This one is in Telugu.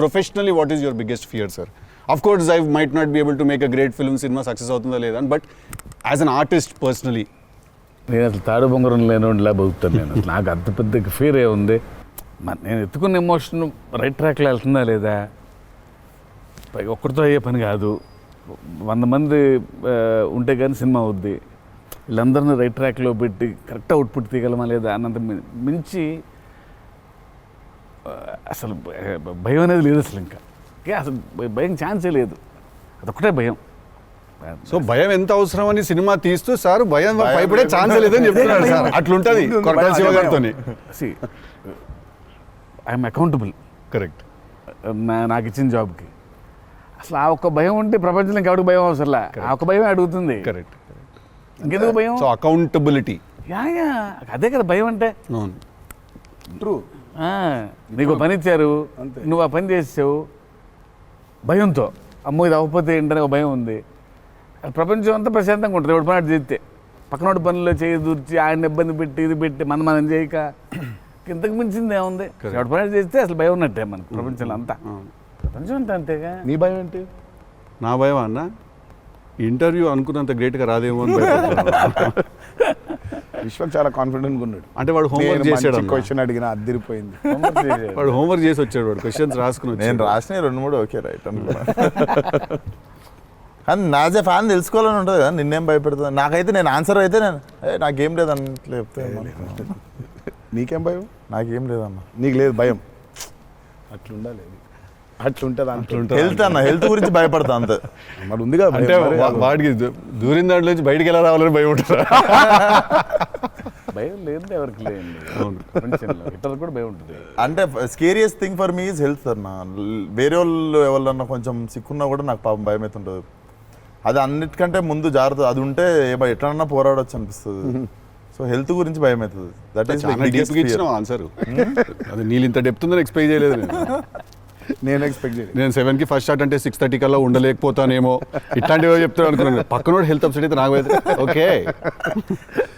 professionally, what is your biggest fear, sir? Of course, I might not be able to make a great film, cinema success అవుతుందా లేదా, but as an artist personally. నేను అసలు తాడు బొంగరం లేనిలా బతుకుతాను నేను. నాకు అంత పెద్ద ఫీర్ ఏముంది? నేను ఎత్తుకున్న ఎమోషన్ రైట్ ట్రాక్లో వెళ్తుందా లేదా? పైగా ఒక్కరితో అయ్యే పని కాదు, 100 మంది ఉంటే కానీ సినిమా అవుద్ది. వీళ్ళందరినీ రైట్ ట్రాక్లో పెట్టి కరెక్ట్ అవుట్పుట్ తీయగలమా లేదా అన్నంత మించి అసలు భయం అనేది లేదు అసలు. ఇంకా అసలు భయం ఛాన్సే లేదు, అదొక్కటే భయం. సో భయం ఎంత అవసరం అని సినిమా తీస్తూ సార్ భయం భయపడే ఛాన్స్ లేదని చెప్తున్నాడు సార్. అట్లుంటది కొరటాల శివ గారితో. I'm accountable. కరెక్ట్. నాకు ఇచ్చిన జాబ్కి అసలు ఆ ఒక్క భయం ఉంటే ప్రపంచంలో ఇంకెవరికి భయం అవసరంలా. ఆ ఒక్క భయం అడుగుతుంది. కరెక్ట్. ఇంకెందుకు భయం? So accountability. యా అదే కదా భయం అంటే. ట్రూ. నీకు పని ఇచ్చారు, నువ్వు ఆ పని చేసావు భయంతో, అమ్మో ఇది అవ్వకపోతే ఏంటనే ఒక భయం ఉంది. ప్రపంచం అంతా ప్రశాంతంగా ఉంటుంది ఎవడు పని అటు చేస్తే. పక్కనోడి పనుల్లో చేయి దూర్చి ఆయన ఇబ్బంది పెట్టి ఇది పెట్టి మనం చేయక ఇంతకు మించింది ఏముంది? ఎవడు పని చేస్తే అసలు భయం ఉన్నట్టే మనకు ప్రపంచంలో అంతా. ప్రపంచం అంతా అంతేగా. నీ భయం ఏంటి? నా భయం అన్న ఇంటర్వ్యూ అనుకున్నంత గ్రేట్గా రాదేమో అని విశ్వం చాలా కాన్ఫిడెంట్గా ఉన్నాడు. అంటే వాడు హోంవర్క్ చేసాడు. క్వశ్చన్ అడిగిన అద్దరిపోయింది. వాడు హోంవర్క్ చేసి వచ్చాడు, వాడు క్వశ్చన్స్ రాసుకుని. నేను రాసిన 2-3 ఓకే రైట్ అనుకున్నా. కానీ నాజే ఫ్యాన్ తెలుసుకోవాలని ఉంటుంది కదా, నిన్నేం భయపెడుతుంది? నాకైతే నేను ఆన్సర్ అయితే నేను నాకేం లేదు అన్నట్లు చెప్తే. నీకేం భయం? నాకేం లేదన్న. నీకు లేదు భయం? అట్లుండాలి, అట్లుంటుంది. హెల్త్ అన్న, హెల్త్ గురించి భయపడతా అంతే. మరి ఉంది కదా అంటే వాడికి దూరిన దాంట్లో నుంచి బయటికి ఎలా రావాలని భయం ఉంటుంది. భయం లేదు ఎవరికి లేదు ప్రపంచంలో. ఇతరులకు కూడా భయం ఉంటుంది. అంటే scariest thing for me is health sir. నా వేరే వాళ్ళు ఎవరన్నా కొంచెం సిక్కున్నా కూడా నాకు పాపం భయం అవుతుంటుంది. అది అన్నిటికంటే ముందు జాగ్రత్త అది ఉంటే ఎట్లన్నా పోరాడొచ్చు అనిపిస్తుంది. సో హెల్త్ గురించి భయం అవుతుంది. That is answer. అది నీళ్ళు ఇంత డెప్త్ ఉందని ఎక్స్పెక్ట్ చేయలేదు నేను ఎక్స్పెక్ట్ చేయలేదు. నేను 7కి ఫస్ట్ షాట్ అంటే 6:30 కల్లా ఉండలేకపోతానేమో ఇట్లాంటివి చెప్తాను అనుకున్నాను. పక్కనోడు హెల్త్ అప్సెట్ అయితే నాకు ఓకే.